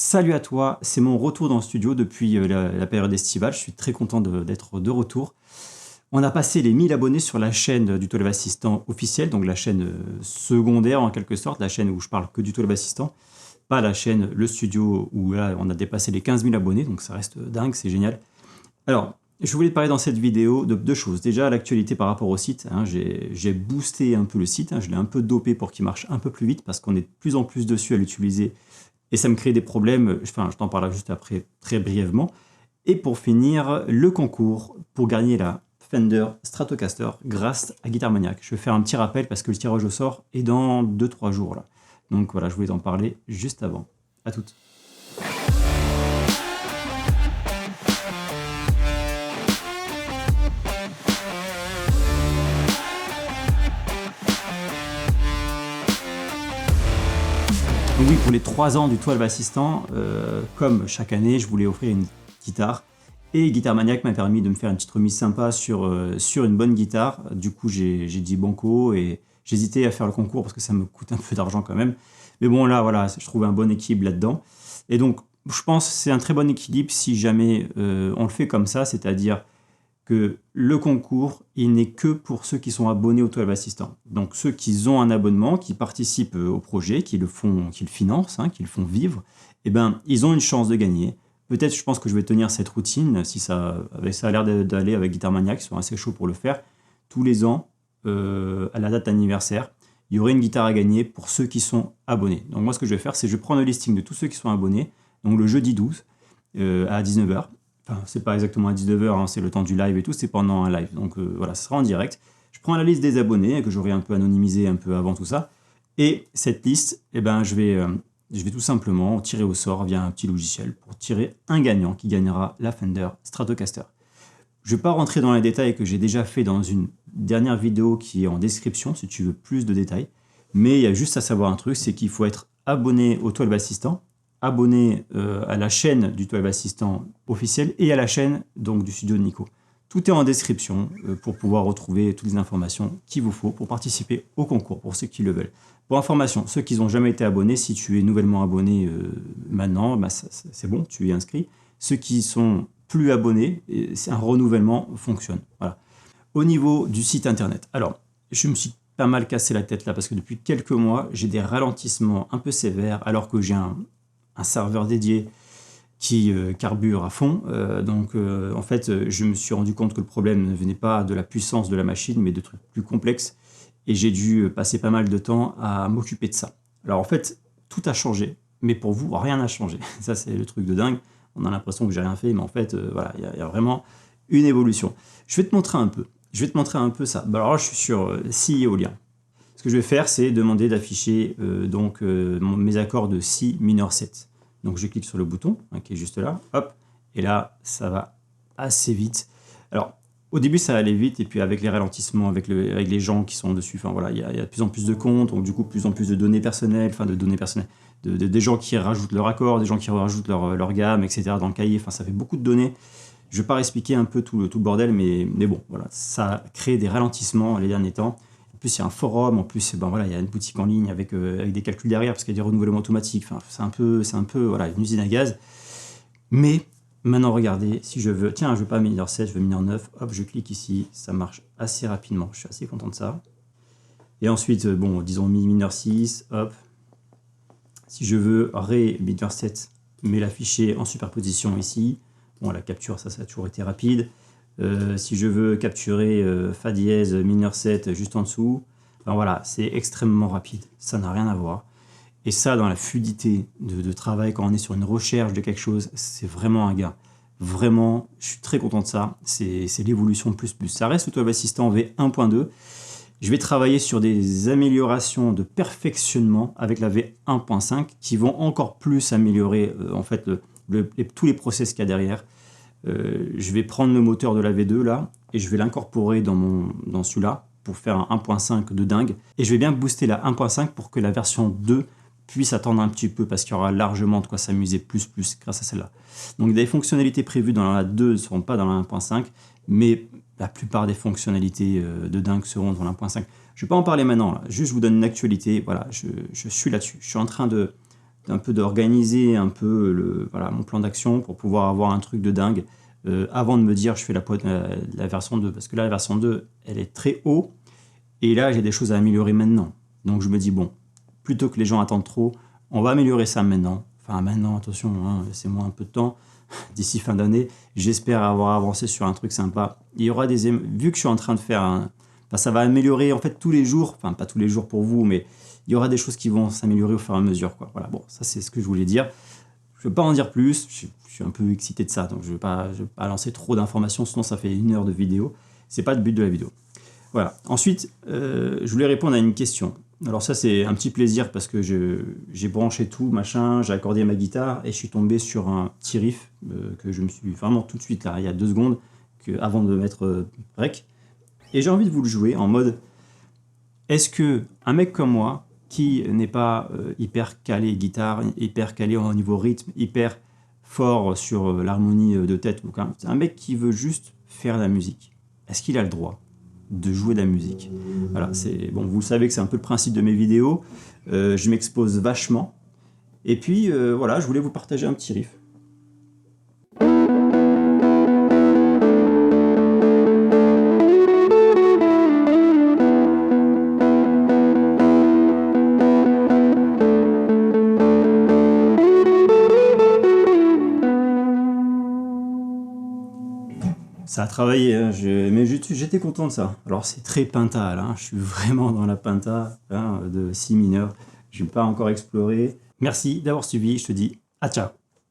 Salut à toi, c'est mon retour dans le studio depuis la période estivale. Je suis très content d'être de retour. On a passé les 1000 abonnés sur la chaîne du Tolève Assistant officiel, donc la chaîne secondaire en quelque sorte, la chaîne où je parle que du Tolève Assistant, pas la chaîne Le Studio où là on a dépassé les 15 000 abonnés, donc ça reste dingue, c'est génial. Alors, je voulais te parler dans cette vidéo de deux choses. Déjà, l'actualité par rapport au site, hein, j'ai boosté un peu le site, hein, je l'ai un peu dopé pour qu'il marche un peu plus vite parce qu'on est de plus en plus dessus à l'utiliser et ça me crée des problèmes, enfin je t'en parlerai juste après très brièvement. Et pour finir, le concours pour gagner la Fender Stratocaster grâce à Guitar Maniac. Je vais faire un petit rappel parce que le tirage au sort est dans 2-3 jours là. Donc voilà, je voulais t'en parler juste avant. À toutes. Donc oui, pour les 3 ans du 12 Assistant, comme chaque année, je voulais offrir une guitare. Et Guitar Maniac m'a permis de me faire une petite remise sympa sur une bonne guitare. Du coup, j'ai dit banco et j'hésitais à faire le concours parce que ça me coûte un peu d'argent quand même. Mais bon, là, voilà, je trouve un bon équilibre là-dedans. Et donc, je pense que c'est un très bon équilibre si jamais on le fait comme ça, c'est-à-dire que le concours, il n'est que pour ceux qui sont abonnés au 12 Assistant. Donc ceux qui ont un abonnement, qui participent au projet, qui le financent, hein, qui le font vivre, eh ben, ils ont une chance de gagner. Peut-être, je pense que je vais tenir cette routine, si ça a l'air d'aller avec Guitar Maniac, ils sont assez chauds pour le faire. Tous les ans, à la date d'anniversaire, il y aurait une guitare à gagner pour ceux qui sont abonnés. Donc moi, ce que je vais faire, c'est que je prends le listing de tous ceux qui sont abonnés, donc le jeudi 12 à 19h. Enfin, c'est pas exactement à 19h, hein, c'est le temps du live et tout, c'est pendant un live. Donc voilà, ça sera en direct. Je prends la liste des abonnés, que j'aurai un peu anonymisé un peu avant tout ça. Et cette liste, eh ben, je vais tout simplement tirer au sort via un petit logiciel pour tirer un gagnant qui gagnera la Fender Stratocaster. Je ne vais pas rentrer dans les détails que j'ai déjà fait dans une dernière vidéo qui est en description si tu veux plus de détails. Mais il y a juste à savoir un truc, c'est qu'il faut être abonné au 12 Assistant, abonné à la chaîne du 12 Assistant officiel et à la chaîne donc, du studio de Nico. Tout est en description pour pouvoir retrouver toutes les informations qu'il vous faut pour participer au concours, pour ceux qui le veulent. Pour information, ceux qui n'ont jamais été abonnés, si tu es nouvellement abonné maintenant, bah, c'est bon, tu es inscrit. Ceux qui sont plus abonnés, c'est un renouvellement fonctionne. Voilà. Au niveau du site internet, alors, je me suis pas mal cassé la tête là parce que depuis quelques mois, j'ai des ralentissements un peu sévères alors que j'ai un serveur dédié qui carbure à fond. En fait, je me suis rendu compte que le problème ne venait pas de la puissance de la machine, mais de trucs plus complexes. Et j'ai dû passer pas mal de temps à m'occuper de ça. Alors en fait, tout a changé, mais pour vous, rien n'a changé. Ça, c'est le truc de dingue. On a l'impression que j'ai rien fait, mais en fait, voilà, il y a vraiment une évolution. Je vais te montrer un peu. Je vais te montrer un peu ça. Alors là, je suis sur Si éolien. Ce que je vais faire, c'est demander d'afficher mes accords de Si mineur 7. Donc je clique sur le bouton hein, qui est juste là, hop, et là ça va assez vite. Alors au début ça allait vite et puis avec les ralentissements, avec les gens qui sont dessus, enfin voilà, il y a de plus en plus de comptes, donc du coup de plus en plus de données personnelles, des gens qui rajoutent leur accord, des gens qui rajoutent leur gamme, etc. dans le cahier, enfin ça fait beaucoup de données. Je ne vais pas expliquer un peu tout le bordel, mais bon, voilà, ça crée des ralentissements les derniers temps. En plus, il y a un forum, en plus, ben voilà, il y a une boutique en ligne avec des calculs derrière parce qu'il y a des renouvellements automatiques. Enfin, c'est un peu voilà, une usine à gaz. Mais maintenant, regardez, si je veux, tiens, je veux pas mineur 7, je veux mineur 9, hop, je clique ici, ça marche assez rapidement. Je suis assez content de ça. Et ensuite, bon, disons mineur 6, hop. Si je veux Ré mineur 7, mais l'afficher en superposition ici. Bon, la capture, ça a toujours été rapide. Si je veux capturer Fa dièse mineur 7 juste en dessous, ben voilà, c'est extrêmement rapide, ça n'a rien à voir. Et ça, dans la fluidité de travail, quand on est sur une recherche de quelque chose, c'est vraiment un gain. Vraiment, je suis très content de ça, c'est l'évolution plus. Ça reste le 12 Assistant V1.2. Je vais travailler sur des améliorations de perfectionnement avec la V1.5 qui vont encore plus améliorer en fait, tous les process qu'il y a derrière. Je vais prendre le moteur de la V2 là et je vais l'incorporer dans celui-là pour faire un 1.5 de dingue et je vais bien booster la 1.5 pour que la version 2 puisse attendre un petit peu parce qu'il y aura largement de quoi s'amuser plus grâce à celle-là. Donc des fonctionnalités prévues dans la 2 ne seront pas dans la 1.5 mais la plupart des fonctionnalités de dingue seront dans la 1.5. Je ne vais pas en parler maintenant, là. Juste je vous donne une actualité, voilà, je suis là-dessus. Je suis en train de d'organiser un peu voilà, mon plan d'action pour pouvoir avoir un truc de dingue avant de me dire je fais la version 2. Parce que là, la version 2, elle est très haut. Et là, j'ai des choses à améliorer maintenant. Donc je me dis, bon, plutôt que les gens attendent trop, on va améliorer ça maintenant. Enfin, maintenant, attention, hein, laissez-moi un peu de temps. D'ici fin d'année, j'espère avoir avancé sur un truc sympa. Il y aura vu que je suis en train de faire ça va améliorer en fait tous les jours. Enfin, pas tous les jours pour vous, mais il y aura des choses qui vont s'améliorer au fur et à mesure, quoi. Voilà, bon, ça c'est ce que je voulais dire. Je ne veux pas en dire plus. Je suis un peu excité de ça, donc je ne vais pas lancer trop d'informations, sinon ça fait 1 heure de vidéo. C'est pas le but de la vidéo. Voilà. Ensuite, je voulais répondre à une question. Alors ça, c'est un petit plaisir parce que j'ai branché tout, machin, j'ai accordé ma guitare et je suis tombé sur un petit riff que je me suis vraiment tout de suite, là, il y a 2 secondes, avant de mettre rec. Et j'ai envie de vous le jouer en mode, est-ce que un mec comme moi, qui n'est pas hyper calé guitare, hyper calé au niveau rythme, hyper fort sur l'harmonie de tête, c'est un mec qui veut juste faire de la musique, est-ce qu'il a le droit de jouer de la musique? Voilà, bon, vous savez que c'est un peu le principe de mes vidéos, je m'expose vachement, et puis voilà, je voulais vous partager un petit riff. Ça a travaillé, hein, mais j'étais content de ça. Alors c'est très pinta, là, hein, je suis vraiment dans la pinta de si mineur. Je n'ai pas encore exploré. Merci d'avoir suivi, je te dis à ciao.